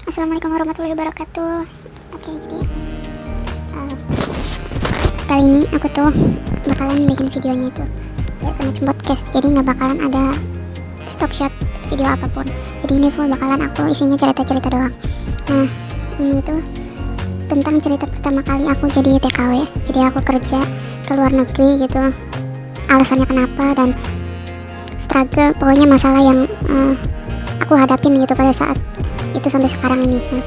Assalamualaikum warahmatullahi wabarakatuh. Oke, jadi kali ini aku tuh bakalan bikin videonya itu kayak semacam podcast, jadi nggak bakalan ada stop shot video apapun. Jadi ini full bakalan aku isinya cerita-cerita doang. Nah, ini tuh tentang cerita pertama kali aku jadi TKW. Jadi aku kerja ke luar negeri gitu, alasannya kenapa dan struggle, pokoknya masalah yang aku hadapin gitu pada saat itu sampai sekarang ini. Nah,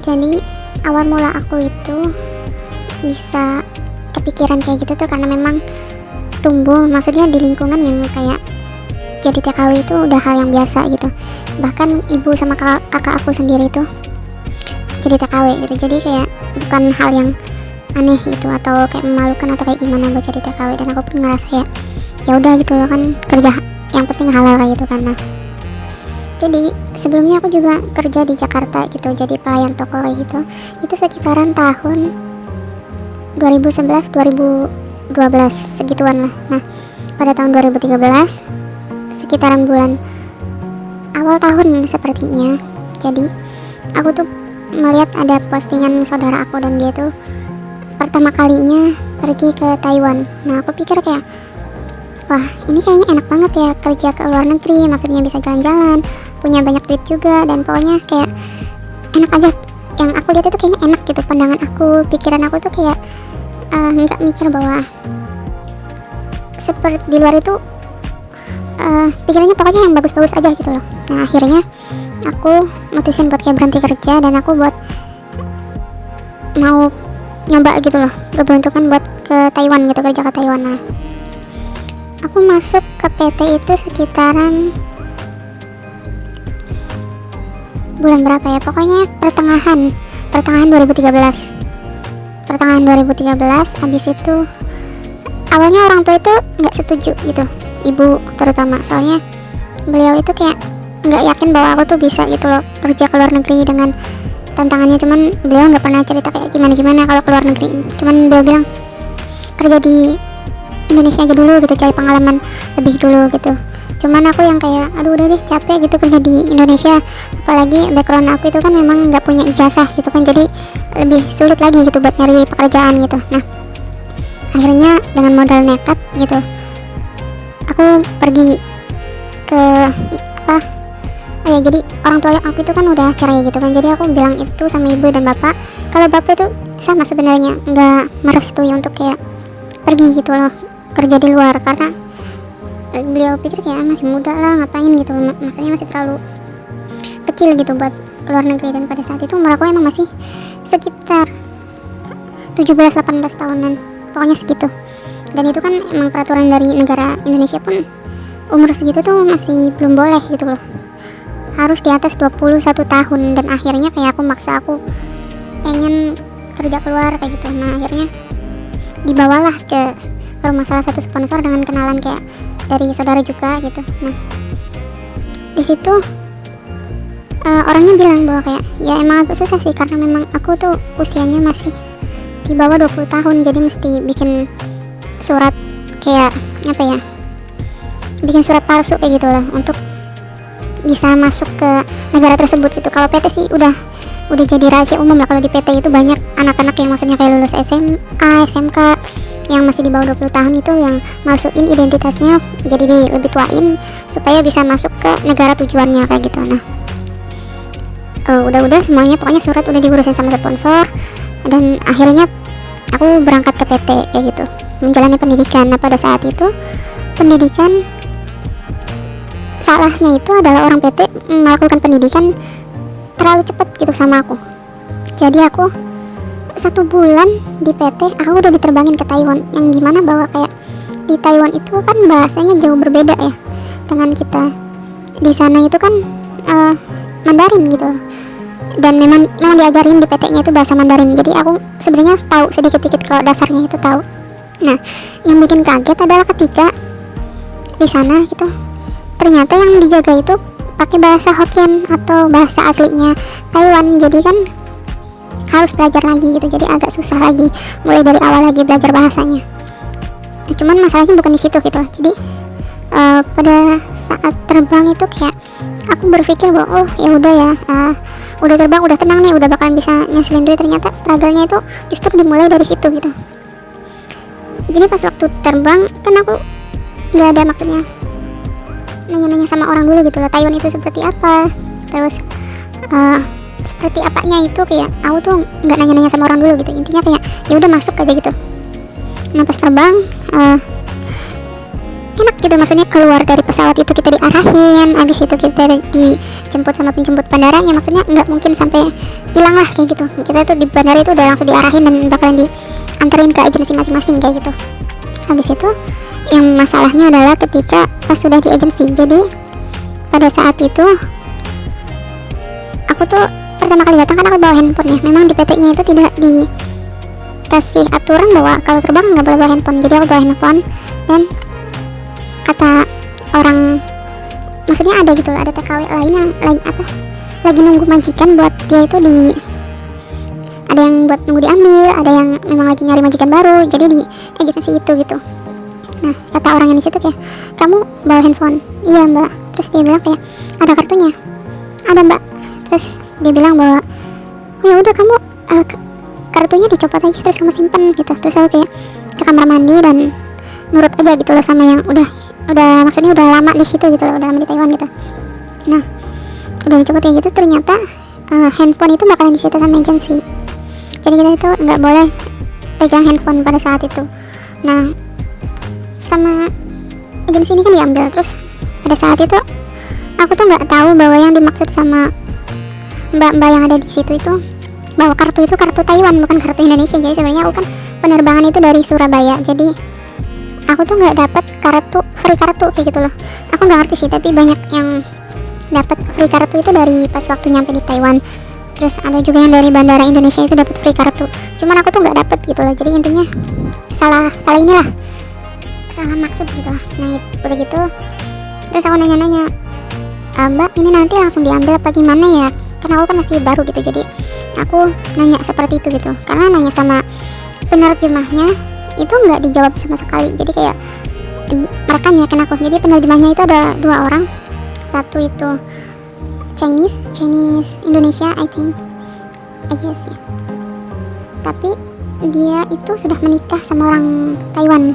jadi awal mula aku itu bisa kepikiran kayak gitu tuh karena memang tumbuh, maksudnya di lingkungan yang kayak jadi TKW itu udah hal yang biasa gitu. Bahkan ibu sama kakak aku sendiri tuh jadi TKW gitu, jadi kayak bukan hal yang aneh gitu atau kayak memalukan atau kayak gimana buat jadi TKW. Dan aku pun ngerasa ya udah gitu loh, kan kerja yang penting halal kayak gitu kan. Nah, jadi sebelumnya aku juga kerja di Jakarta gitu, jadi pelayan toko kayak gitu. Itu sekitaran tahun 2011-2012 segituan lah. Nah, pada tahun 2013 sekitaran bulan awal tahun sepertinya, jadi aku tuh melihat ada postingan saudara aku dan dia tuh pertama kalinya pergi ke Taiwan. Nah, aku pikir kayak, wah, ini kayaknya enak banget ya kerja ke luar negeri, maksudnya bisa jalan-jalan, punya banyak duit juga, dan pokoknya kayak enak aja. Yang aku lihat itu kayaknya enak gitu, pandangan aku, pikiran aku tuh kayak nggak mikir bahwa seperti di luar itu pikirannya pokoknya yang bagus-bagus aja gitu loh. Nah, akhirnya aku mutusin buat kayak berhenti kerja dan aku buat mau nyoba gitu loh, beruntungan buat ke Taiwan gitu, kerja ke Taiwan. Nah, aku masuk ke PT itu sekitaran bulan berapa ya, pokoknya pertengahan 2013. Habis itu awalnya orang tua itu nggak setuju gitu, ibu terutama, soalnya beliau itu kayak nggak yakin bahwa aku tuh bisa gitu loh kerja ke luar negeri dengan tantangannya. Cuman beliau nggak pernah cerita kayak gimana kalau ke luar negeri, cuman dia bilang kerja di Indonesia aja dulu gitu, cari pengalaman lebih dulu gitu. Cuman aku yang kayak aduh udah deh, capek gitu kerja di Indonesia, apalagi background aku itu kan memang nggak punya ijazah gitu kan, jadi lebih sulit lagi gitu buat nyari pekerjaan gitu. Nah, akhirnya dengan modal nekat gitu aku pergi ke jadi orang tua aku itu kan udah cerai gitu kan, jadi aku bilang itu sama ibu dan bapak kalau bapak itu sama sebenarnya nggak merestui untuk kayak pergi gitu loh kerja di luar, karena beliau pikir kayak masih muda lah, ngapain gitu loh, maksudnya masih terlalu kecil gitu buat keluar negeri. Dan pada saat itu umur aku emang masih sekitar 17-18 tahunan, pokoknya segitu. Dan itu kan emang peraturan dari negara Indonesia pun umur segitu tuh masih belum boleh gitu loh, harus di atas 21 tahun. Dan akhirnya kayak aku maksa, aku pengen kerja keluar kayak gitu. Nah, akhirnya dibawalah ke rumah salah satu sponsor dengan kenalan kayak dari saudara juga gitu. Nah, di situ orangnya bilang bahwa kayak ya emang agak susah sih karena memang aku tuh usianya masih di bawah 20 tahun, jadi mesti bikin surat kayak apa ya, bikin surat palsu kayak gitu lah untuk bisa masuk ke negara tersebut gitu. Kalau PT sih udah jadi rahasia umum lah. Kalau di PT itu banyak anak-anak yang maksudnya kayak lulus SMA, SMK yang masih di bawah 20 tahun itu yang masukin identitasnya jadi lebih tuain supaya bisa masuk ke negara tujuannya kayak gitu. Nah, udah semuanya, pokoknya surat udah diurusin sama sponsor dan akhirnya aku berangkat ke PT kayak gitu, menjalani pendidikan. Nah, pada saat itu pendidikan salahnya itu adalah orang PT melakukan pendidikan terlalu cepat gitu sama aku. Jadi aku 1 bulan di PT aku udah diterbangin ke Taiwan, yang gimana bahwa kayak di Taiwan itu kan bahasanya jauh berbeda ya dengan kita. Di sana itu kan Mandarin gitu, dan memang diajarin di PT-nya itu bahasa Mandarin. Jadi aku sebenarnya tahu sedikit-sedikit kalau dasarnya itu tahu. Nah, yang bikin kaget adalah ketika di sana gitu ternyata yang dijaga itu pakai bahasa Hokkien atau bahasa aslinya Taiwan. Jadi kan harus belajar lagi gitu, jadi agak susah lagi, mulai dari awal lagi belajar bahasanya. cuman masalahnya bukan di situ gitu loh. Jadi pada saat terbang itu kayak aku berpikir bahwa oh ya udah ya, udah terbang udah tenang nih, udah bakalan bisa ngasilin duit. Ternyata struggle-nya itu justru dimulai dari situ gitu. Jadi pas waktu terbang kan aku nggak ada maksudnya nanya-nanya sama orang dulu gitu loh, Taiwan itu seperti apa, terus seperti apanya itu kayak aku tuh nggak nanya-nanya sama orang dulu gitu. Intinya kayak ya udah masuk aja gitu. Nah pas terbang enak gitu, maksudnya keluar dari pesawat itu kita diarahin, habis itu kita dijemput sama penjemput bandaranya, maksudnya nggak mungkin sampai hilang lah kayak gitu. Kita tuh di bandara itu udah langsung diarahin dan bakalan dianterin ke agensi masing-masing kayak gitu. Habis itu yang masalahnya adalah ketika pas sudah di agensi. Jadi pada saat itu aku tuh pertama kali datang kan aku bawa handphone ya. Memang di PT-nya itu tidak dikasih aturan bahwa kalau terbang nggak boleh bawa handphone. Jadi aku bawa handphone dan kata orang, maksudnya ada gitu loh, ada TKW lain yang lagi nunggu majikan buat dia itu ada yang buat nunggu diambil, ada yang memang lagi nyari majikan baru, jadi di agensi itu gitu. Nah kata orang yang di situ kayak, kamu bawa handphone? Iya mbak. Terus dia bilang kayak, ada kartunya? Ada mbak. Terus dia bilang bahwa oh ya udah kamu kartunya dicopot aja terus kamu simpen gitu. Terus aku kayak ke kamar mandi dan nurut aja gitu loh sama yang udah maksudnya udah lama di situ gitu loh, udah lama di Taiwan gitu. Nah udah dicopot kayak gitu, ternyata handphone itu bakalan disita sama agensi. Jadi kita itu nggak boleh pegang handphone pada saat itu. Nah sama agensi ini kan diambil. Terus pada saat itu aku tuh nggak tahu bahwa yang dimaksud sama mbak-mbak yang ada di situ itu bahwa kartu itu kartu Taiwan, bukan kartu Indonesia. Jadi sebenarnya aku kan penerbangan itu dari Surabaya, jadi aku tuh nggak dapat free kartu kayak gitu loh. Aku nggak ngerti sih, tapi banyak yang dapat free kartu itu dari pas waktu nyampe di Taiwan. Terus ada juga yang dari bandara Indonesia itu dapat free kartu. Cuman aku tuh nggak dapat gitu loh. Jadi intinya salah inilah, salah maksud gitu lah. Nah udah gitu terus aku nanya-nanya, mbak ini nanti langsung diambil apa gimana ya? Karena aku kan masih baru gitu, jadi aku nanya seperti itu gitu. Karena nanya sama penerjemahnya itu nggak dijawab sama sekali. Jadi kayak mereka nyakin aku. Jadi penerjemahnya itu ada 2 orang, satu itu Chinese Indonesia I guess ya. Tapi dia itu sudah menikah sama orang Taiwan,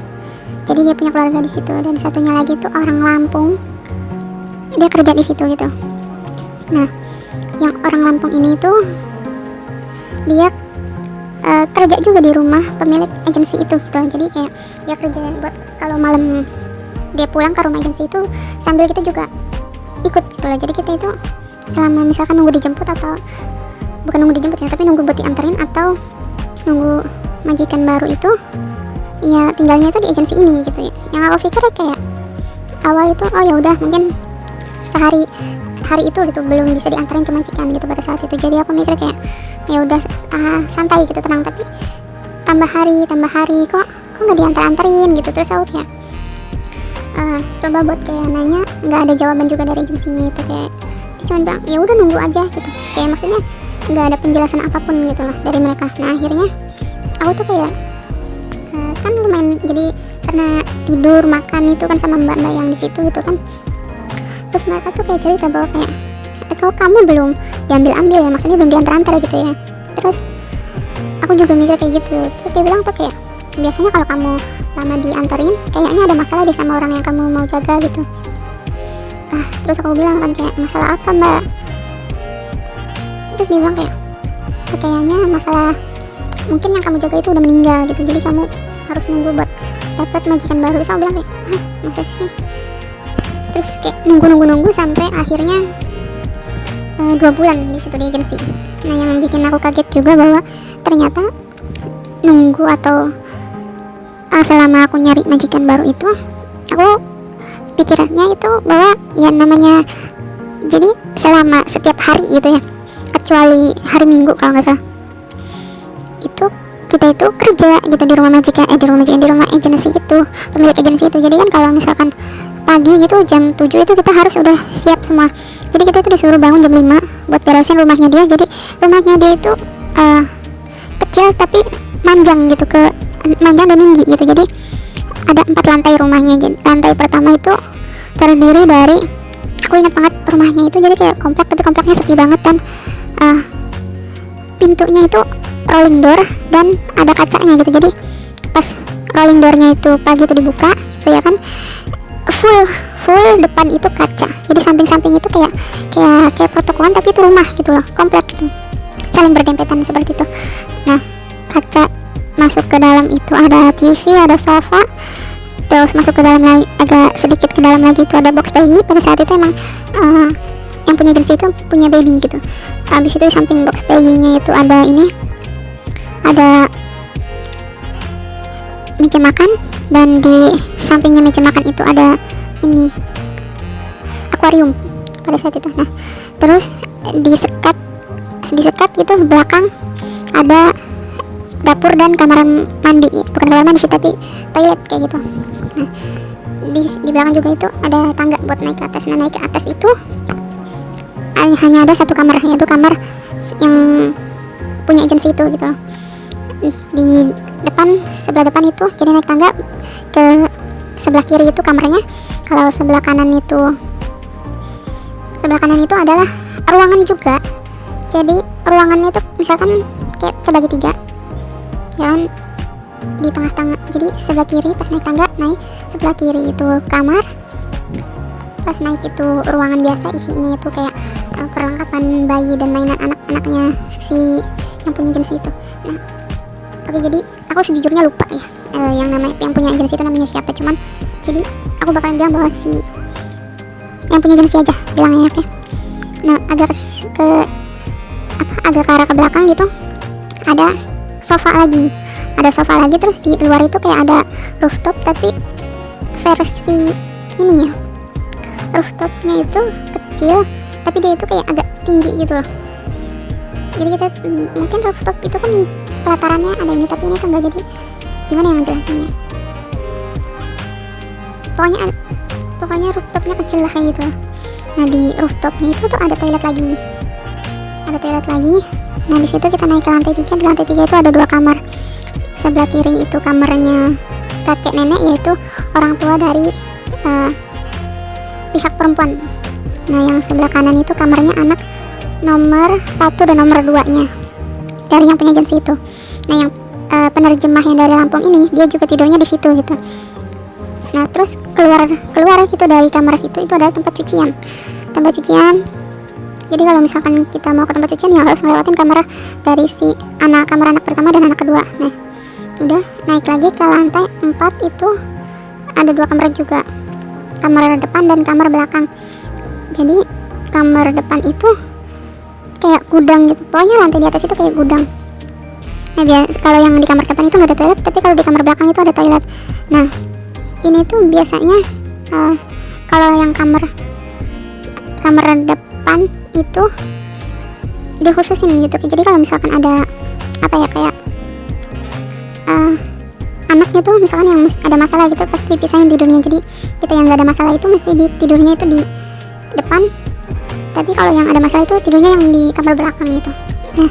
jadi dia punya keluarga di situ. Dan satunya lagi tuh orang Lampung, dia kerja di situ gitu. Nah yang orang Lampung ini tuh dia kerja juga di rumah pemilik agensi itu gitu. Jadi kayak dia kerja buat kalau malam dia pulang ke rumah agensi itu, sambil kita juga ikut gitu loh. Jadi kita itu selama misalkan nunggu dijemput, atau bukan nunggu dijemput ya, tapi nunggu buat dianterin atau nunggu majikan baru itu, ya tinggalnya itu di agensi ini gitu ya. Yang aku pikir kayak awal itu oh ya udah mungkin hari itu gitu belum bisa diantarin ke majikan gitu pada saat itu. Jadi aku mikir kayak ya udah santai gitu, tenang. Tapi tambah hari kok nggak dianterin gitu. Terus aku kayak coba buat kayak nanya, nggak ada jawaban juga dari agensinya itu. Kayak dia cuma bilang ya udah nunggu aja gitu, kayak maksudnya nggak ada penjelasan apapun gitu lah dari mereka. Nah akhirnya aku tuh kayak kan lumayan, jadi karena tidur makan itu kan sama mbak-mbak yang di situ gitu kan. Terus mereka tuh kayak cerita bahwa kayak kalau kamu belum diambil ya, maksudnya belum diantar gitu ya. Terus aku juga mikir kayak gitu. Terus dia bilang tuh kayak biasanya kalau kamu lama diantarin kayaknya ada masalah deh sama orang yang kamu mau jaga gitu. Terus aku bilang kan kayak masalah apa mbak? Terus dia bilang kayak kayaknya masalah mungkin yang kamu jaga itu udah meninggal gitu, jadi kamu harus nunggu buat dapat majikan baru. Terus aku bilang kayak masa sih? Terus kayak nunggu sampai akhirnya 2 bulan di situ di agensi. Nah yang bikin aku kaget juga bahwa ternyata nunggu atau selama aku nyari majikan baru itu, aku pikirannya itu bahwa ya namanya, jadi selama setiap hari gitu ya, kecuali hari Minggu kalau nggak salah, itu kita itu kerja gitu di rumah majikan, di rumah agensi itu, pemilik agensi itu. Jadi kan kalau misalkan pagi gitu jam 7 itu kita harus udah siap semua. Jadi kita itu disuruh bangun jam 5 buat beresin rumahnya dia. Jadi rumahnya dia itu kecil tapi manjang gitu, manjang dan tinggi gitu. Jadi ada 4 lantai rumahnya. Jadi lantai pertama itu terdiri dari, aku ingat banget rumahnya itu jadi kayak komplek, tapi kompleknya sepi banget, dan pintunya itu rolling door dan ada kacanya gitu. Jadi pas rolling doornya itu pagi itu dibuka gitu ya kan, full depan itu kaca. Jadi samping-samping itu kayak pertokoan, tapi itu rumah gitu loh, komplek gitu, saling berdempetan seperti itu. Nah, kaca masuk ke dalam itu ada TV, ada sofa, terus masuk ke dalam lagi, agak sedikit ke dalam lagi itu ada box bayi. Pada saat itu emang yang punya agensi itu punya baby gitu. Habis itu samping box bayinya itu ada ada meja makan, dan di sampingnya meja makan itu ada akuarium pada saat itu. Nah, terus disekat gitu belakang ada dapur dan kamar mandi, bukan kamar mandi sih tapi toilet kayak gitu. Nah, di belakang juga itu ada tangga buat naik ke atas. Nah, naik ke atas itu hanya ada satu kamar, yaitu kamar yang punya agensi itu gitu loh. Di sebelah depan itu, jadi naik tangga ke sebelah kiri itu kamarnya. Kalau sebelah kanan itu adalah ruangan juga. Jadi ruangannya itu misalkan kayak kebagi 3 ya kan, di tengah-tengah. Jadi sebelah kiri pas naik tangga, naik sebelah kiri itu kamar, pas naik itu ruangan biasa, isinya itu kayak perlengkapan bayi dan mainan anak-anaknya si yang punya agensi itu. Nah, oke, jadi aku sejujurnya lupa ya yang punya agensi itu namanya siapa, cuman jadi aku bakalan bilang bahwa si yang punya agensi aja bilangnya, oke. Nah, agak ke arah ke belakang gitu ada sofa lagi, terus di luar itu kayak ada rooftop, tapi versi ini ya, rooftopnya itu kecil tapi dia itu kayak agak tinggi gitu loh. Jadi kita mungkin rooftop itu kan pelatarannya ada ini, tapi ini tuh enggak. Jadi gimana yang ngejelasinnya, pokoknya rooftopnya kecil lah kayak gitu loh. Nah, di rooftopnya itu tuh ada toilet lagi. Nah, habis itu kita naik ke lantai 3. Di lantai 3 itu ada 2 kamar. Sebelah kiri itu kamarnya kakek nenek, yaitu orang tua dari pihak perempuan. Nah, yang sebelah kanan itu kamarnya anak nomor 1 dan nomor 2 nya dari yang punya agensi itu. Nah, yang penerjemah yang dari Lampung ini, dia juga tidurnya di situ gitu. Nah, terus keluar gitu dari kamar situ itu adalah tempat cucian. Jadi kalau misalkan kita mau ke tempat cucian ya harus ngelewatin kamar dari kamar anak pertama dan anak kedua. Nah, udah naik lagi ke lantai 4 itu ada 2 kamar juga, kamar depan dan kamar belakang. Jadi kamar depan itu kayak gudang gitu, pokoknya lantai di atas itu kayak gudang. Nah, kalau yang di kamar depan itu nggak ada toilet, tapi kalau di kamar belakang itu ada toilet. Nah, ini tuh biasanya kalau yang kamar depan itu dikhususin gitu. Jadi kalau misalkan ada kayak anaknya tuh misalkan yang ada masalah gitu, pasti pisahin tidurnya. Jadi kita yang nggak ada masalah itu mesti tidurnya itu di depan, tapi kalau yang ada masalah itu tidurnya yang di kamar belakang gitu. Nah,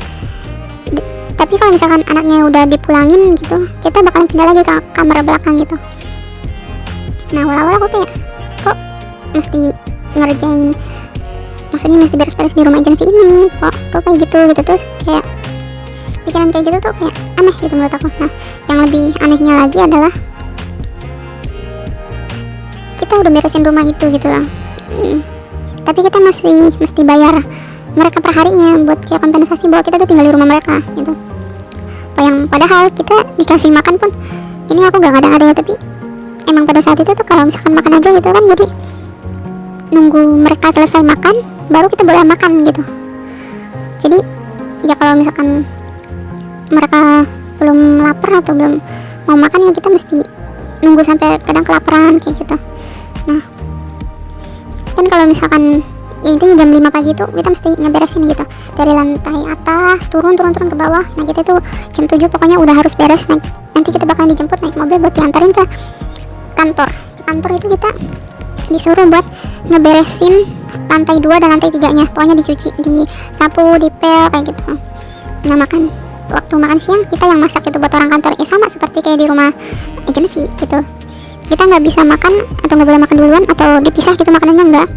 tapi kalau misalkan anaknya udah dipulangin gitu, kita bakalan pindah lagi ke kamar belakang gitu. Nah, awal-awal aku kayak kok mesti ngerjain, maksudnya mesti beres-beres di rumah agensi ini, kok kayak gitu. Terus kayak pikiran kayak gitu tuh kayak aneh gitu menurut aku. Nah, yang lebih anehnya lagi adalah kita udah beresin rumah itu gitu loh, tapi kita mesti bayar mereka per harinya buat kayak kompensasi bahwa kita tuh tinggal di rumah mereka gitu. Yang padahal kita dikasih makan pun, ini aku gak ngada-ngada ya, tapi emang pada saat itu tuh kalau misalkan makan aja gitu kan, jadi nunggu mereka selesai makan baru kita boleh makan gitu. Jadi ya kalau misalkan mereka belum lapar atau belum mau makan, ya kita mesti nunggu sampai kadang kelaparan kayak gitu. Nah, kan kalau misalkan ya intinya jam 5 pagi itu kita mesti ngeberesin gitu dari lantai atas turun ke bawah. Nah, kita tuh jam 7 pokoknya udah harus beres. Nanti kita bakalan dijemput naik mobil buat diantarin ke kantor. Itu kita disuruh buat ngeberesin lantai 2 dan lantai 3 nya, pokoknya dicuci, disapu, dipel kayak gitu. Nah, waktu makan siang kita yang masak gitu buat orang kantor, ya sama seperti kayak di rumah agensi gitu. kita nggak bisa makan atau nggak boleh makan duluan atau dipisah gitu makanannya, enggak.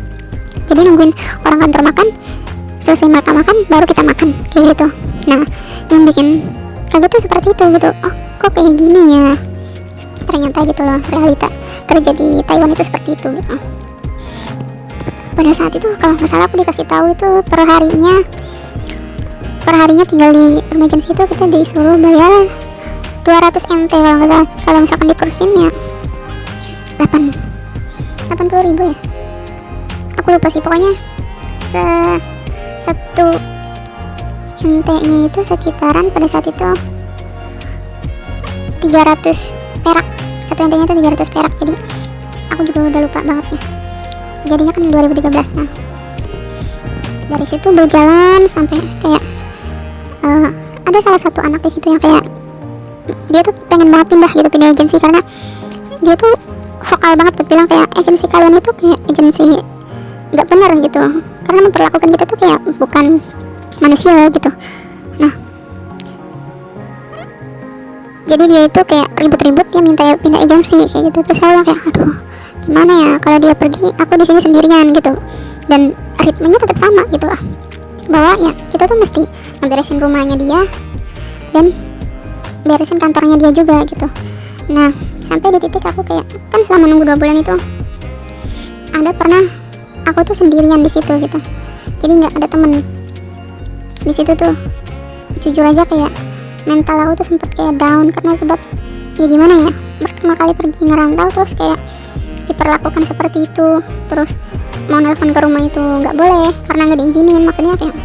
Jadi nungguin orang kantor makan, selesai mereka makan baru kita makan kayak gitu. Nah, yang bikin kaget tuh seperti itu gitu. Oh, kok kayak gini ya, ternyata gitu loh realita kerja di Taiwan itu seperti itu gitu. Pada saat itu kalau nggak salah aku dikasih tahu itu per harinya tinggal di emergency itu kita disuruh bayar 200 NT kalau nggak salah. Kalau misalkan dikursin ya 80.000 ya, aku lupa sih. Pokoknya satu NT nya itu sekitaran pada saat itu 300 perak. Satu NT nya itu 300 perak. Jadi aku juga udah lupa banget sih, jadinya kan 2013. Nah, dari situ berjalan sampai kayak ada salah satu anak di situ yang kayak dia tuh pengen banget pindah agensi, karena dia tuh vokal banget buat bilang kayak agensi kalian itu kayak agensi nggak benar gitu, karena memperlakukan kita tuh kayak bukan manusia gitu. Nah, jadi dia itu kayak ribut-ribut, dia minta pindah agensi kayak gitu. Terus saya kayak aduh gimana ya, kalau dia pergi aku di sini sendirian gitu, dan ritmenya tetap sama gitu lah, bahwa ya kita tuh mesti ngeberesin rumahnya dia dan beresin kantornya dia juga gitu. Nah, sampai di titik aku kayak kan selama nunggu 2 bulan itu ada pernah aku tuh sendirian di situ gitu, jadi nggak ada temen di situ tuh. Jujur aja kayak mental aku tuh sempet kayak down, karena sebab ya gimana ya, pertama kali pergi ngerantau terus kayak diperlakukan seperti itu. Terus mau nelpon ke rumah itu nggak boleh karena nggak diizinin. Maksudnya kayak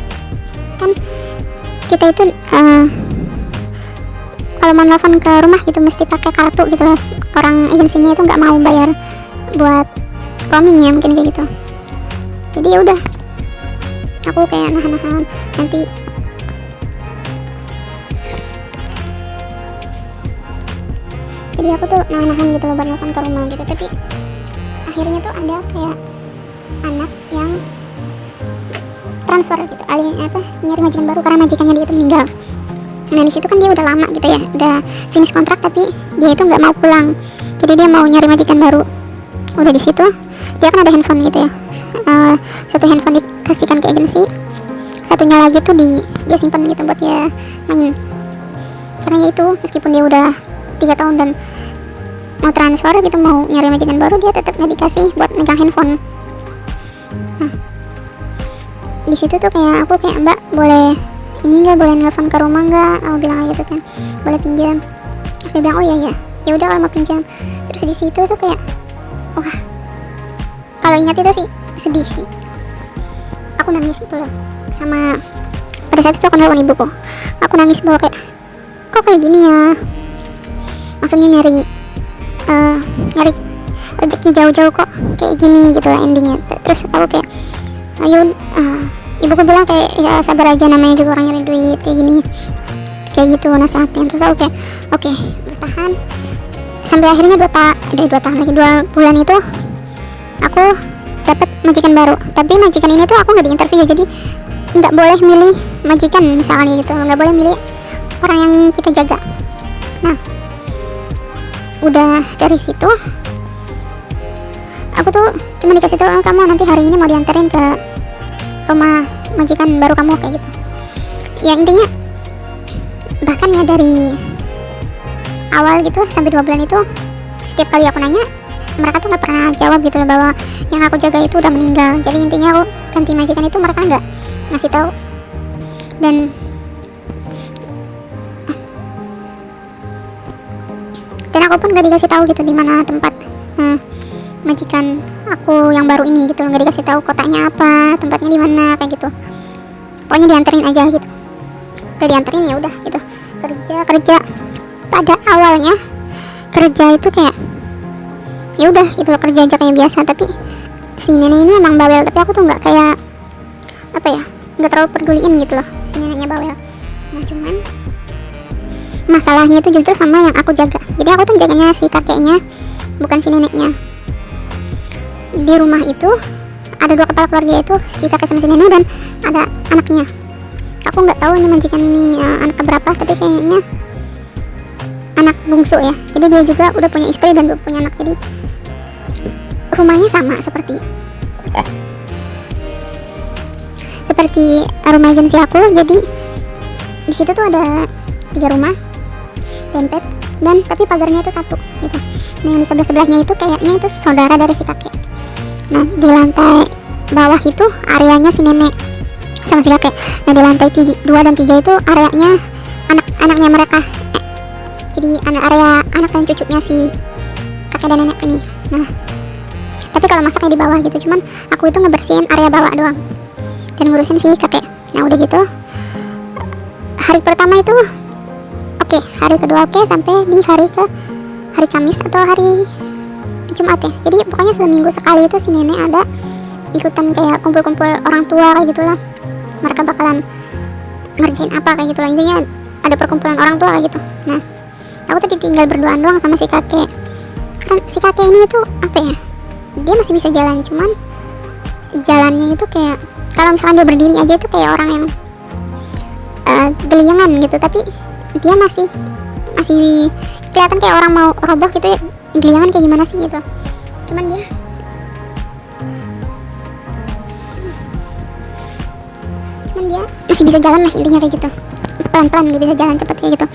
kan kita itu kalau mau nelpon ke rumah gitu mesti pakai kartu gitu loh. Orang agensinya itu nggak mau bayar buat roaming ya, mungkin kayak gitu. Jadi ya udah, aku kayak nahan-nahan nanti. Jadi aku tuh nahan-nahan gitu loh buat nelfon ke rumah gitu. Tapi akhirnya tuh ada kayak anak yang transfer gitu, nyari majikan baru karena majikannya dia itu meninggal. Nah di situ kan dia udah lama gitu ya, udah finish kontrak, tapi dia itu nggak mau pulang, jadi dia mau nyari majikan baru. Udah di situ dia kan ada handphone gitu ya, satu handphone dikasihkan ke agensi, satunya lagi tuh dia simpan gitu buat dia main. Karena ya itu meskipun dia udah 3 tahun dan mau transfer gitu, mau nyari majikan baru, dia tetap nggak dikasih buat megang handphone. Nah di situ tuh kayak aku kayak, mbak boleh ini nggak, boleh nelfon ke rumah nggak, aku bilang kayak gitu kan, boleh pinjam. Terus dia bilang oh iya ya udah kalau mau pinjam. Terus di situ tuh kayak wah, kalau ingat itu sih sedih sih, aku nangis itu loh. Sama pada saat itu aku nelfon ibuku, aku nangis bahwa kayak kok kayak gini ya, maksudnya nyari rezeki jauh-jauh kok kayak gini gitu lah endingnya. Terus aku kayak ayo, ibuku bilang kayak ya sabar aja, namanya juga orang nyari duit kayak gini, kayak gitu nasihatnya. Terus aku kayak oke, bertahan sampai akhirnya 2 bulan itu aku dapat majikan baru. Tapi majikan ini tuh aku nggak diinterview, jadi nggak boleh milih majikan misalnya gitu, nggak boleh milih orang yang kita jaga. Nah udah dari situ aku tuh cuma dikasih tahu kamu nanti hari ini mau dianterin ke rumah majikan baru kamu kayak gitu ya. Intinya bahkan ya dari awal gitu sampai 2 bulan itu setiap kali aku nanya mereka tuh nggak pernah jawab gitu loh, bahwa yang aku jaga itu udah meninggal. Jadi intinya aku ganti majikan itu mereka nggak ngasih tahu. Dan aku pun gak dikasih tahu gitu di mana tempat majikan aku yang baru ini gitu, nggak dikasih tahu kotanya apa, tempatnya di mana kayak gitu. Pokoknya dianterin aja gitu. Udah dianterin ya udah gitu. Kerja pada awalnya kerja itu kayak ya udah gitu loh, kerja aja kayak biasa. Tapi si nenek ini emang bawel, tapi aku tuh nggak kayak apa ya, nggak terlalu peduliin gitu loh si neneknya bawel. Nah cuman masalahnya itu justru sama yang aku jaga. Jadi aku tuh jaganya si kakeknya, bukan si neneknya. Di rumah itu ada 2 kepala keluarga, itu si kakek sama si nenek dan ada anaknya. Aku nggak tahu ini majikan ini anak keberapa, tapi kayaknya anak bungsu ya, jadi dia juga udah punya istri dan punya anak, jadi rumahnya sama seperti rumah agensi aku. Jadi di situ tuh ada 3 rumah dempet, dan tapi pagarnya itu satu gitu. Nah yang di sebelah sebelahnya itu kayaknya itu saudara dari si kakek. Nah di lantai bawah itu areanya si nenek sama si kakek. Nah di lantai 2 dan 3 itu areanya anak-anaknya mereka. Jadi area anak dan cucunya si kakek dan nenek ini. Nah tapi kalau masaknya di bawah gitu, cuman aku itu ngebersihin area bawah doang dan ngurusin si kakek. Nah udah gitu hari pertama itu oke, hari kedua oke, sampai di hari Kamis atau hari Jumat ya. Jadi pokoknya seminggu sekali itu si nenek ada ikutan kayak kumpul-kumpul orang tua kayak gitulah. Mereka bakalan ngerjain apa kayak gitulah, intinya ada perkumpulan orang tua kayak gitu. Nah aku tuh ditinggal berduaan doang sama si kakek. Karena si kakek ini tuh apa ya, dia masih bisa jalan, cuman jalannya itu kayak kalau misalkan dia berdiri aja itu kayak orang yang geliangan gitu, tapi dia masih kelihatan kayak orang mau roboh gitu ya, geliangan kayak gimana sih gitu. Cuman dia masih bisa jalan lah, intinya kayak gitu, pelan-pelan dia bisa jalan cepet kayak gitu.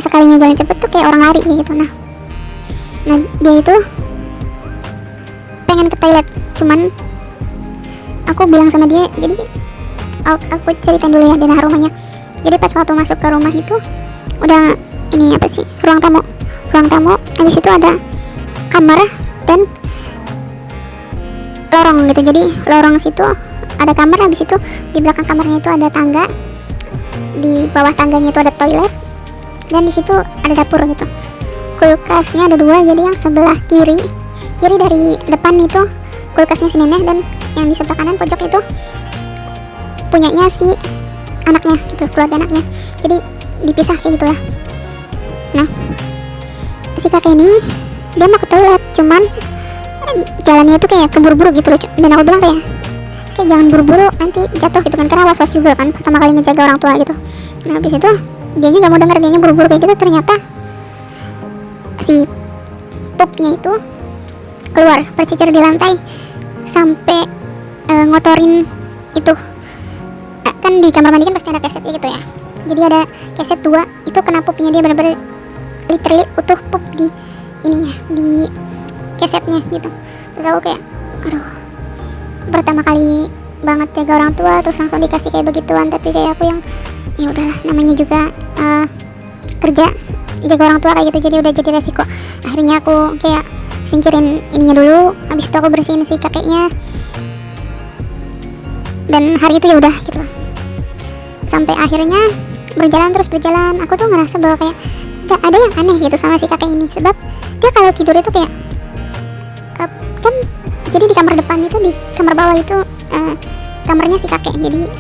Sekalinya jalan cepet tuh kayak orang lari kayak gitu. Nah dia itu pengen ke toilet, cuman aku bilang sama dia, jadi aku ceritain dulu ya denah rumahnya. Jadi pas waktu masuk ke rumah itu udah ini apa sih, ruang tamu, habis itu ada kamar dan lorong gitu. Jadi lorong situ ada kamar, habis itu di belakang kamarnya itu ada tangga, di bawah tangganya itu ada toilet, dan di situ ada dapur gitu. Kulkasnya ada 2, jadi yang sebelah kiri dari depan itu kulkasnya si nenek, dan yang di sebelah kanan pojok itu punyanya si anaknya gitu, keluarga anaknya. Jadi dipisah kayak gitulah. Nah si kakek ini dia mau ke toilet, cuman jalannya itu kayak keburu-buru gitu loh. Dan aku bilang kayak jangan buru-buru, nanti jatuh gitu kan, karena was-was juga kan pertama kali ngejaga orang tua gitu. Nah habis itu dianya gak mau denger, dianya buru-buru kayak gitu. Ternyata si pupnya itu keluar bercecer di lantai sampai ngotorin itu. Kan di kamar mandi kan pasti ada keset gitu ya, jadi ada keset 2 itu kena pupnya, dia bener-bener literally utuh pup di ininya, di kesetnya gitu. Terus aku kayak aduh, pertama kali banget jaga orang tua terus langsung dikasih kayak begituan. Tapi kayak aku yang ya udahlah, namanya juga kerja jaga orang tua kayak gitu, jadi udah jadi resiko. Akhirnya aku kayak singkirin ininya dulu, habis itu aku bersihin si kakeknya, dan hari itu ya udah gitu lah. Sampai akhirnya berjalan, aku tuh ngerasa bahwa kayak ada yang aneh gitu sama si kakek ini. Sebab dia kalau tidur itu kayak kan, jadi di kamar depan itu, di kamar bawah itu kamarnya si kakek, jadi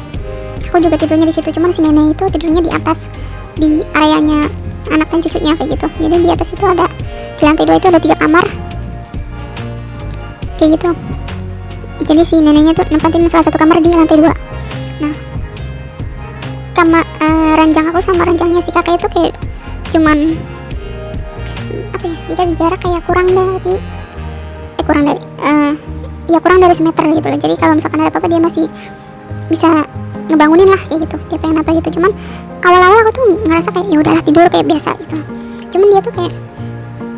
aku juga tidurnya di situ. Cuman si nenek itu tidurnya di atas, di areanya anak dan cucunya kayak gitu. Jadi di atas itu ada, di lantai 2 itu ada 3 kamar kayak gitu. Jadi si neneknya tuh nempatin salah satu kamar di lantai 2. Nah ranjang aku sama ranjangnya si kakek itu kayak cuman apa ya, dikasih jarak kayak kurang dari semeter gitu loh. Jadi kalau misalkan ada apa-apa dia masih bisa ngebangunin lah kayak gitu, dia pengen apa gitu. Cuman awal-awal aku tuh ngerasa kayak ya udahlah tidur kayak biasa gitu loh. Cuman dia tuh kayak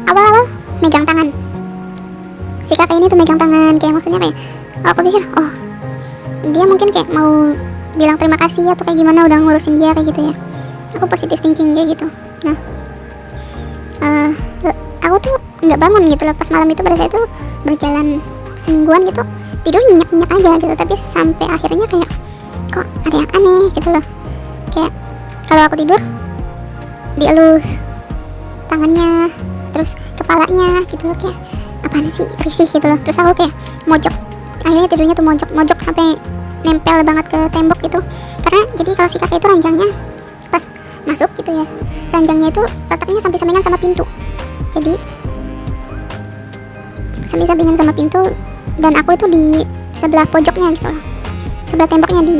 awal-awal megang tangan, si kakek ini tuh megang tangan, kayak maksudnya kayak aku pikir oh dia mungkin kayak mau bilang terima kasih atau kayak gimana udah ngurusin dia kayak gitu ya. Aku positive thinking kayak gitu. Nah aku tuh nggak bangun gitu loh pas malam itu. Pada saat itu berjalan semingguan gitu, tidur nyenyak-nyenyak aja gitu. Tapi sampai akhirnya kayak kok ada yang aneh gitu loh. Kayak kalau aku tidur dielus tangannya, terus kepalanya gitu loh, kayak apaan sih, risih gitu loh. Terus aku kayak mojok, akhirnya tidurnya tuh mojok sampai nempel banget ke tembok gitu. Karena jadi kalau si kakek itu ranjangnya pas masuk gitu ya, ranjangnya itu letaknya samping-sampingan sama pintu. Jadi samping-sampingan sama pintu, dan aku itu di sebelah pojoknya gitu loh, sebelah temboknya di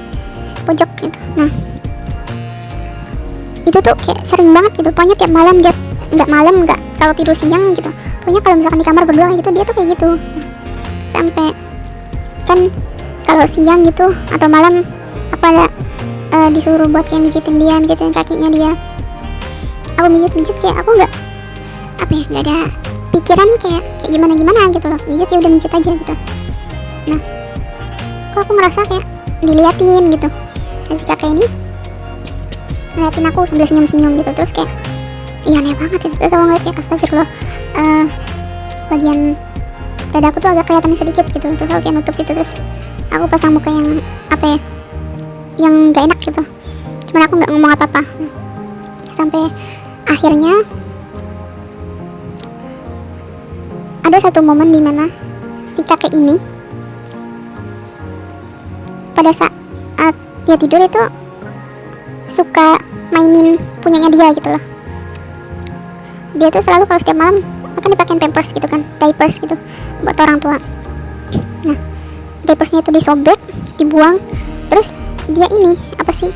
pojok gitu. Nah itu tuh kayak sering banget gitu, pokoknya tiap malam nggak malam, nggak kalau tidur siang gitu, pokoknya kalau misalkan di kamar berdua gitu dia tuh kayak gitu. Nah, sampai kan kalau siang gitu atau malam aku ada disuruh buat kayak mijitin kakinya dia. Aku mijit kayak aku nggak apa ya, nggak ada pikiran kayak gimana gitu loh, mijit ya udah mijit aja gitu. Nah, kok aku ngerasa kayak diliatin gitu, dan si kakek ini ngeliatin aku sambil senyum gitu, terus kayak iya aneh banget itu. Terus aku ngeliat kayak astagfirullah, bagian dada aku tuh agak kelihatan sedikit gitu, terus aku kayak nutup gitu, terus aku pasang muka yang apa ya, yang gak enak gitu, cuman aku nggak ngomong apa-apa. Nah, sampai akhirnya ada satu momen dimana si kakek ini pada saat dia tidur itu suka mainin punyanya dia gitu loh. Dia tuh selalu kalau setiap malam akan dipakein pampers gitu kan, diapers gitu buat orang tua. Nah, diapersnya itu disobek, dibuang, terus dia ini apa sih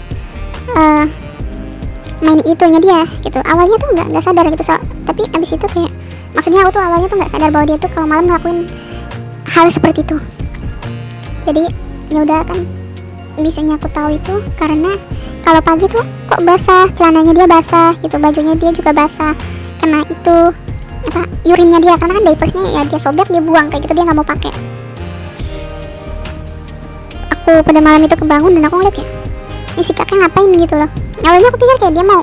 main itunya dia gitu. Awalnya tuh nggak sadar gitu, tapi abis itu kayak, maksudnya aku tuh awalnya tuh nggak sadar bahwa dia tuh kalau malam ngelakuin hal seperti itu. Jadi ya udah kan, bisanya aku tahu itu karena kalau pagi tuh kok basah, celananya dia basah gitu, bajunya dia juga basah, kena itu apa urinnya dia, karena kan diapersnya ya dia sobek, dia buang kayak gitu, dia nggak mau pakai. Aku pada malam itu kebangun dan aku ngeliat ya, ini si kakek ngapain gitu loh. Awalnya aku pikir kayak dia mau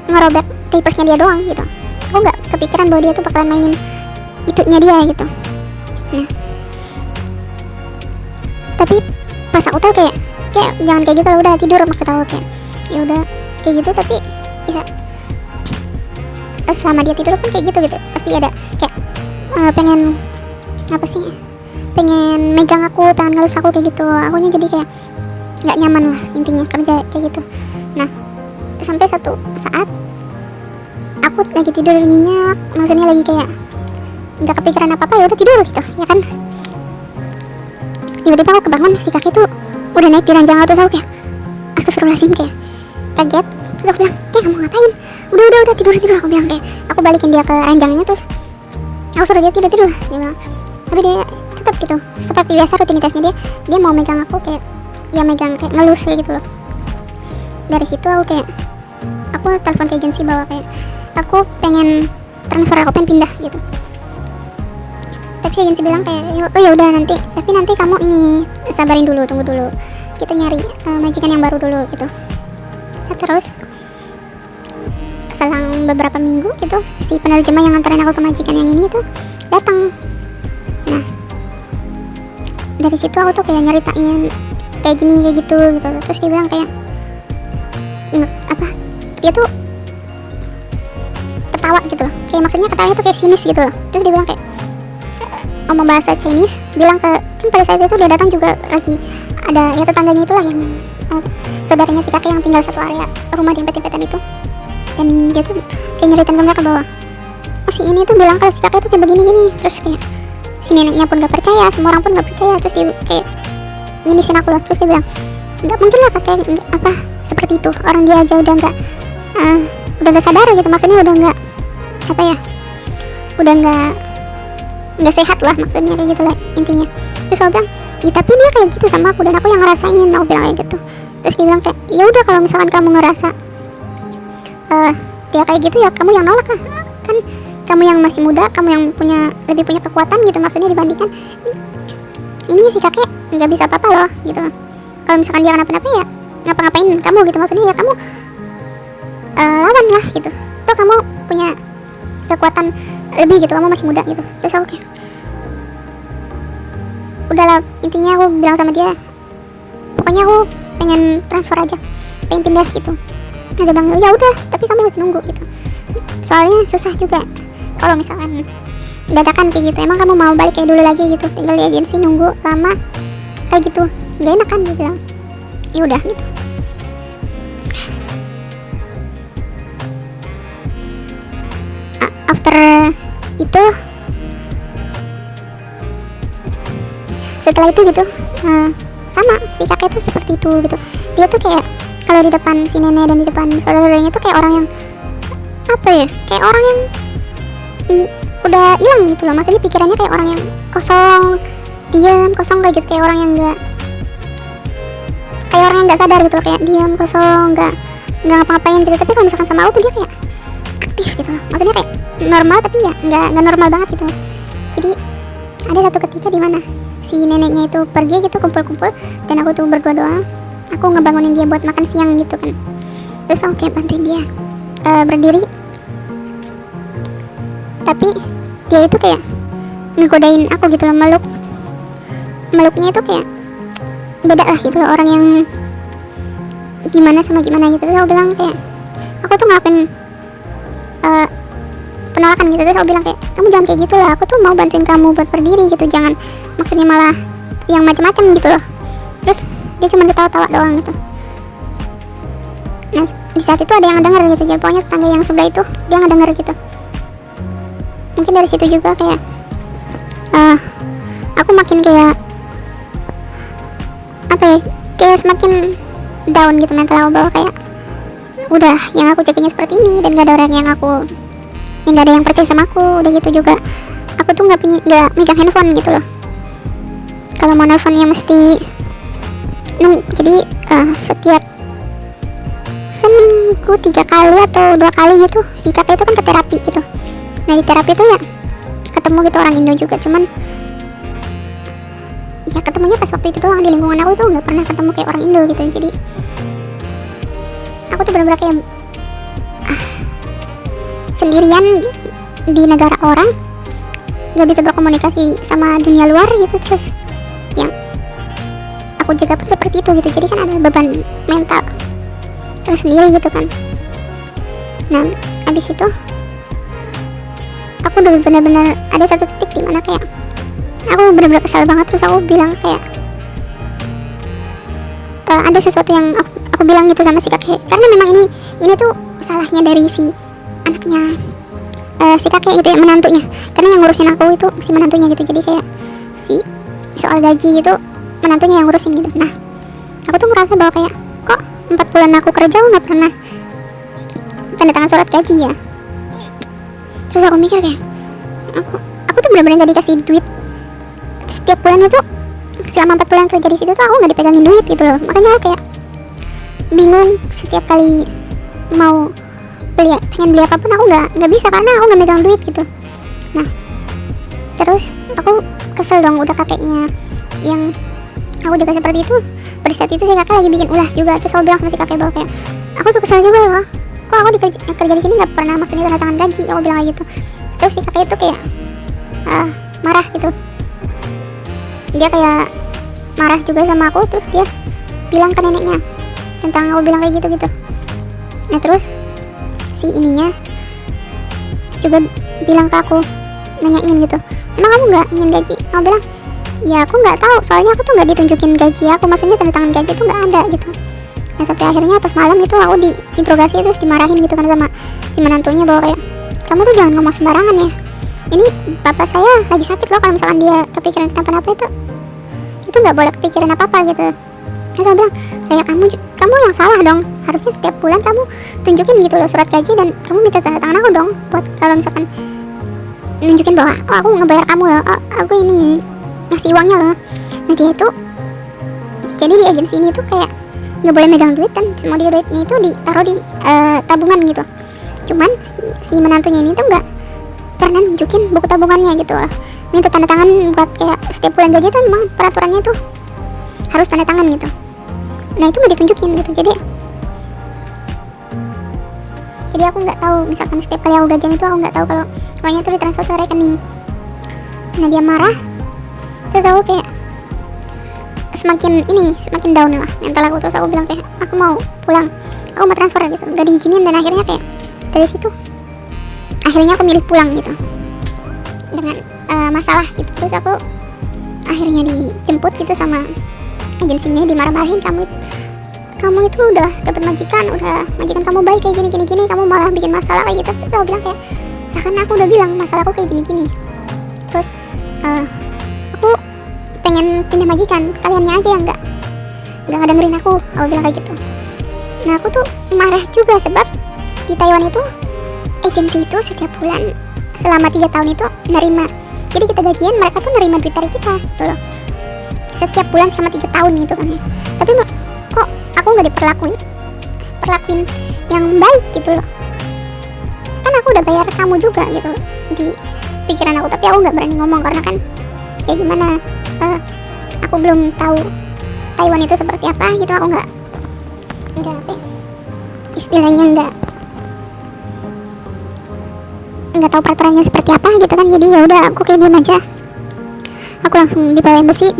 ngerobek diapersnya dia doang gitu, aku nggak kepikiran bahwa dia tuh bakalan mainin itunya dia gitu. Nah, tapi pas aku tahu kayak jangan kayak gitu lah, udah tidur, maksud aku kayak ya udah kayak gitu. Tapi ya selama dia tidur pun kayak gitu pasti ada kayak pengen apa sih, pengen megang aku, pengen ngelus aku kayak gitu. Akunya jadi kayak nggak nyaman lah intinya kerja kayak gitu. Nah, sampai satu saat aku lagi tidur nyenyak, maksudnya lagi kayak nggak kepikiran apa ya udah tidur gitu ya kan. Tiba-tiba aku kebangun, si kakek tuh udah naik di ranjang aku, terus aku kayak astagfirullahaladzim, kayak kaget. Terus aku bilang, kayak kamu ngapain? Udah tidur, aku bilang. Kayak aku balikin dia ke ranjangnya, terus aku suruh dia tidur, dia bilang. Tapi dia tetap gitu, seperti biasa rutinitasnya dia mau megang aku, kayak ya megang kayak ngelus kayak gitu loh. Dari situ aku kayak, aku telepon ke agensi bahwa kayak aku pengen transfer, aku pengen pindah gitu. Tapi si agensi bilang kayak, oh ya udah nanti, tapi nanti kamu ini sabarin dulu, tunggu dulu, kita nyari majikan yang baru dulu gitu. Nah, terus selang beberapa minggu gitu, si penerjemah yang nganterin aku ke majikan yang ini tuh datang. Nah, dari situ aku tuh kayak nyeritain kayak gini kayak gitu. Terus dia bilang kayak apa, dia tuh ketawa gitu loh, kayak maksudnya ketawanya tuh kayak sinis gitu loh. Terus dia bilang kayak ngomong bahasa Chinese, bilang ke, kan pada saat itu dia datang juga lagi ada ya tetangganya itulah yang saudaranya si kakek yang tinggal satu area rumah di empet-empetan itu. Dan dia tuh kayak nyeritain ke mereka bahwa oh si ini tuh bilang kalau si kakek tuh kayak begini-gini. Terus kayak si neneknya pun gak percaya, semua orang pun gak percaya. Terus dia kayak nyinisin aku loh. Terus dia bilang nggak mungkin lah kakek apa seperti itu, orang dia aja udah nggak sadar gitu, maksudnya udah nggak apa ya, udah nggak sehat lah, maksudnya kayak gitu lah intinya. Terus aku bilang ya tapi dia kayak gitu sama aku dan aku yang ngerasain, aku bilang kayak gitu. Terus dia bilang kayak ya udah kalau misalkan kamu ngerasa dia kayak gitu ya kamu yang nolak lah, kan kamu yang masih muda, kamu yang lebih punya kekuatan gitu, maksudnya dibandingkan ini si kakek nggak bisa apa-apa loh gitu. Kalau misalkan dia kenapa-napa ya ngapa-ngapain kamu gitu, maksudnya ya kamu lawan lah gitu, toh kamu punya kekuatan lebih gitu, kamu masih muda gitu. Terus aku kayak udahlah, intinya aku bilang sama dia pokoknya aku pengen transfer aja, pengen pindah gitu. Nah, dia bilang ya udah tapi kamu harus nunggu gitu, soalnya susah juga kalau misalkan dadakan kayak gitu. Emang kamu mau balik kayak dulu lagi gitu, tinggal di agensi nunggu lama kayak gitu, gak enak kan, dia bilang. Ya udah gitu. After itu, setelah itu gitu, sama si kakek tuh seperti itu gitu. Dia tuh kayak kalau di depan si nenek dan di depan saudara-saudaranya tuh kayak orang yang apa ya, kayak orang yang udah hilang gitu loh. Maksudnya pikirannya kayak orang yang kosong, diam, kosong kayak gitu, kayak orang yang nggak sadar gitu loh, kayak diam, kosong, nggak ngapa-ngapain gitu. Tapi kalau misalkan sama aku tuh dia kayak aktif gitu loh. Maksudnya kayak normal tapi ya nggak normal banget gitu. Jadi ada satu ketika dimana si neneknya itu pergi gitu, kumpul-kumpul, dan aku tuh berdua doang. Aku ngebangunin dia buat makan siang gitu kan. Terus aku kayak bantuin dia berdiri, tapi dia itu kayak ngegodain aku gitu loh, meluknya itu kayak beda lah gitu loh, orang yang gimana sama gimana gitu. Terus aku bilang kayak, aku tuh ngelakuin penolakan gitu. Terus aku bilang kayak, kamu jangan kayak gitu lah, aku tuh mau bantuin kamu buat berdiri gitu, jangan maksudnya malah yang macam-macam gitu loh. Terus dia cuma ketawa-tawa doang gitu. Nah di saat itu ada yang ngedenger gitu, jadi pokoknya tetangga yang sebelah itu dia ngedenger gitu. Mungkin dari situ juga kayak aku makin kayak apa ya, kayak semakin down gitu mental aku, bahwa kayak udah yang aku jadinya seperti ini, dan gak ada orang yang gak ada yang percaya sama aku. Udah gitu juga aku tuh nggak megang handphone gitu loh. Kalau mau nelfonnya mesti jadi setiap seminggu 3 kali atau 2 kali gitu si kakak itu kan ke terapi gitu. Nah di terapi itu ya ketemu gitu orang Indo juga, cuman ya ketemunya pas waktu itu doang. Di lingkungan aku tuh nggak pernah ketemu kayak orang Indo gitu. Jadi aku tuh benar-benar kayak sendirian di negara orang, nggak bisa berkomunikasi sama dunia luar gitu. Terus yang aku jaga pun seperti itu gitu. Jadi kan ada beban mental tersendiri gitu kan. Nah abis itu aku udah benar-benar ada satu titik di mana kayak aku benar-benar kesal banget. Terus aku bilang kayak ada sesuatu yang aku bilang gitu sama si kakek, karena memang ini tuh salahnya dari si anaknya si kakek gitu ya, menantunya. Karena yang ngurusin aku itu si menantunya gitu. Jadi kayak si soal gaji gitu menantunya yang ngurusin gitu. Nah aku tuh merasa bahwa kayak, kok 4 bulan aku kerja aku nggak pernah tanda tangan surat gaji ya. Terus aku mikir kayak aku tuh benar-benar gak dikasih duit setiap bulan itu. Selama 4 bulan kerja di situ tuh aku nggak dipegangin duit gitu loh. Makanya aku kayak bingung setiap kali mau pengen beli apapun aku nggak bisa, karena aku nggak megang duit gitu. Nah terus aku kesel dong, udah kakeknya yang aku jaga seperti itu. Pada saat itu si kakek lagi bikin ulah juga. Terus aku bilang sama si kakek bahwa kayak, aku tuh kesel juga loh, kok aku kerja di sini nggak pernah maksudnya tanda tangan gaji. Aku bilang kayak gitu. Terus si kakek itu kayak marah gitu. Dia kayak marah juga sama aku. Terus dia bilang ke neneknya tentang aku bilang kayak gitu. Nah terus si ininya juga bilang ke aku, nanyain gitu, emang kamu nggak ingin gaji? Aku bilang ya aku nggak tahu, soalnya aku tuh nggak ditunjukin gaji aku, maksudnya tanda tangan gaji itu nggak ada gitu. Nah sampai akhirnya pas malam itu aku diinterogasi, terus dimarahin gitu kan sama si menantunya, bahwa kayak, kamu tuh jangan ngomong sembarangan ya, ini bapak saya lagi sakit loh, kalau misalkan dia kepikiran kenapa-napa itu nggak boleh kepikiran apa-apa gitu. Terus aku bilang, kayak kamu yang salah dong, harusnya setiap bulan kamu tunjukin gitu loh surat gaji, dan kamu minta tanda tangan aku dong buat kalau misalkan nunjukin bahwa aku ngebayar kamu loh, aku ini ngasih uangnya loh. Nah dia itu jadi di agensi ini tuh kayak nggak boleh megang duit, dan semua duitnya itu ditaruh di tabungan gitu. Cuman si menantunya ini tuh nggak pernah nunjukin buku tabungannya gitu loh. Minta tanda tangan buat kayak setiap bulan gaji tuh memang peraturannya tuh harus tanda tangan gitu. Nah itu nggak ditunjukin gitu. Jadi aku nggak tahu, misalkan setiap kali aku gajian itu aku nggak tahu kalau uangnya itu ditransfer ke rekening. Nah dia marah, terus aku kayak semakin down lah mental aku. Terus aku bilang kayak, aku mau pulang, aku mau transfer gitu, nggak diizinin. Dan akhirnya kayak dari situ akhirnya aku milih pulang gitu dengan masalah gitu. Terus aku akhirnya dijemput gitu sama agensinya, dimarah-marahin, kamu itu udah dapat majikan kamu baik kayak gini, kamu malah bikin masalah kayak gitu. Terus aku bilang kayak, lah kan aku udah bilang masalah aku kayak gini. Terus aku pengen pindah majikan, kaliannya aja yang nggak dengerin aku bilang kayak gitu. Nah aku tuh marah juga, sebab di Taiwan itu agensi itu setiap bulan selama 3 tahun itu nerima, jadi kita gajian mereka tuh nerima duit dari kita gitu loh, setiap bulan selama 3 tahun gitu kan ya. Tapi kok aku nggak diperlakuin yang baik gitu loh, kan aku udah bayar kamu juga gitu di pikiran aku. Tapi aku nggak berani ngomong karena kan ya gimana, aku belum tahu Taiwan itu seperti apa gitu. Aku nggak apa ya, istilahnya nggak tahu peraturannya seperti apa gitu kan. Jadi ya udah aku kayak diam aja. Aku langsung dibawa embassy.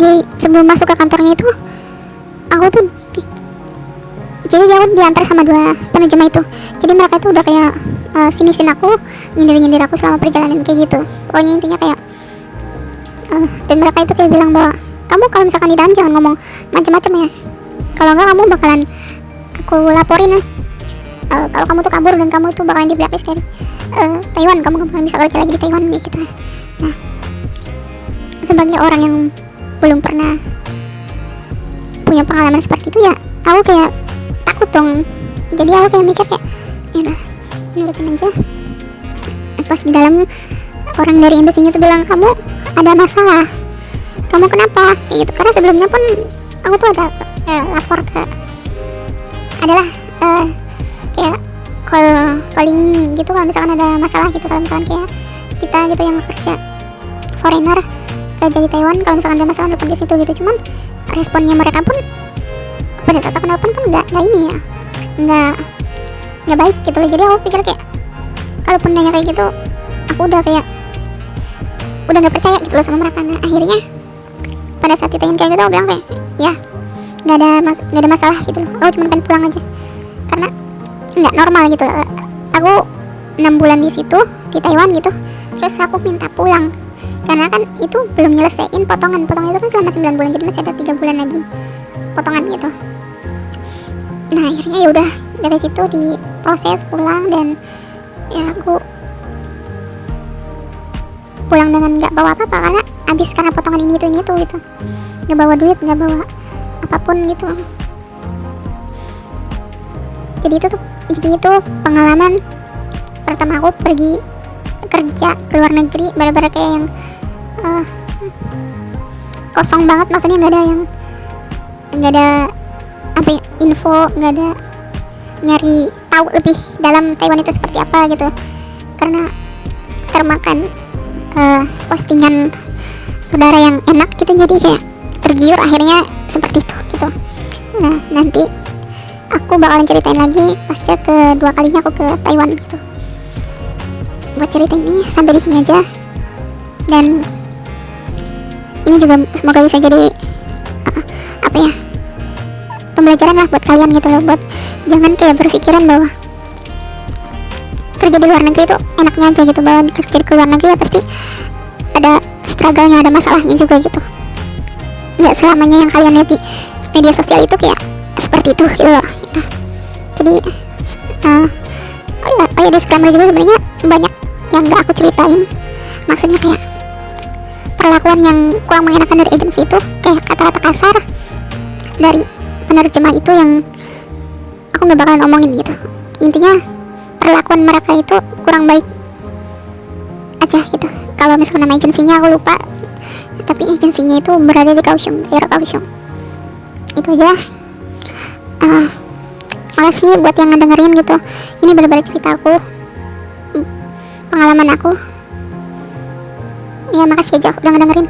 Sebelum masuk ke kantornya itu aku tuh jadi aku diantar sama 2 penerjemah itu. Jadi mereka itu udah kayak sini aku, nyindir aku selama perjalanan kayak gitu. Pokoknya intinya kayak dan mereka itu kayak bilang bahwa kamu kalau misalkan di dalam jangan ngomong macam-macam ya, kalau enggak kamu bakalan aku laporin ya. Kalau kamu tuh kabur dan kamu itu bakalan di blacklist dari Taiwan, kamu gak bakalan bisa kerja lagi di Taiwan gitu. Nah, sebagai orang yang belum pernah punya pengalaman seperti itu ya, aku kayak takut dong. Jadi aku kayak mikir kayak ya udah nurutin aja. Pas di dalam orang dari embassy-nya tuh bilang kamu ada masalah, kamu kenapa kayak gitu. Karena sebelumnya pun aku tuh ada lapor ke adalah kayak calling gitu kalau misalkan ada masalah gitu. Kalau misalkan kayak kita gitu yang kerja foreigner kerja di Taiwan, kalau misalkan ada masalah telepon ke situ gitu. Cuman responnya mereka pun pada saat aku nelpon pun nggak ini ya, nggak baik gitu loh. Jadi aku pikir kayak kalaupun nanya kayak gitu aku udah nggak percaya gitu loh sama mereka. Nah akhirnya pada saat ditanyain kayak gitu aku bilang kayak ya nggak ada masalah gitu loh, aku cuma pengen pulang aja karena nggak normal gitu loh. Aku 6 bulan di situ di Taiwan gitu, terus aku minta pulang karena kan itu belum nyelesain potongan itu kan selama 9 bulan, jadi masih ada 3 bulan lagi potongan gitu. Nah akhirnya ya udah dari situ diproses pulang dan ya aku pulang dengan nggak bawa apa-apa karena abis karena potongan ini itu gitu, nggak bawa duit, nggak bawa apapun gitu. Jadi itu pengalaman pertama aku pergi kerja ke luar negeri, bener-bener kayak yang kosong banget, maksudnya nggak ada apa ya, info, nggak ada nyari tahu lebih dalam Taiwan itu seperti apa gitu, karena termakan postingan saudara yang enak gitu, jadi kayak tergiur akhirnya seperti itu gitu. Nah nanti aku bakalan ceritain lagi pasca kedua kalinya aku ke Taiwan gitu. Buat cerita ini sampai di sini aja, dan ini juga semoga bisa jadi apa ya, pembelajaran lah buat kalian gitu loh, buat jangan kayak berpikiran bahwa kerja di luar negeri itu enaknya aja gitu, bahwa kerja di luar negeri ya pasti ada struggle-nya, ada masalahnya juga gitu. Nggak selamanya yang kalian lihat di media sosial itu kayak seperti itu gitu loh. Jadi oh ya disclaimer juga, sebenarnya banyak yang nggak aku ceritain, maksudnya kayak perlakuan yang kurang mengenakan dari agensi itu, kayak kata-kata kasar dari penerjemah itu yang aku nggak bakalan omongin gitu. Intinya perlakuan mereka itu kurang baik aja gitu. Kalau misalnya nama agensinya aku lupa, tapi agensinya itu berada di Kaohsiung, daerah Kaohsiung. Itu aja. Makasih buat yang ngedengerin gitu. Ini benar-benar cerita aku, pengalaman aku. Ya makasih aja udah ngedengerin.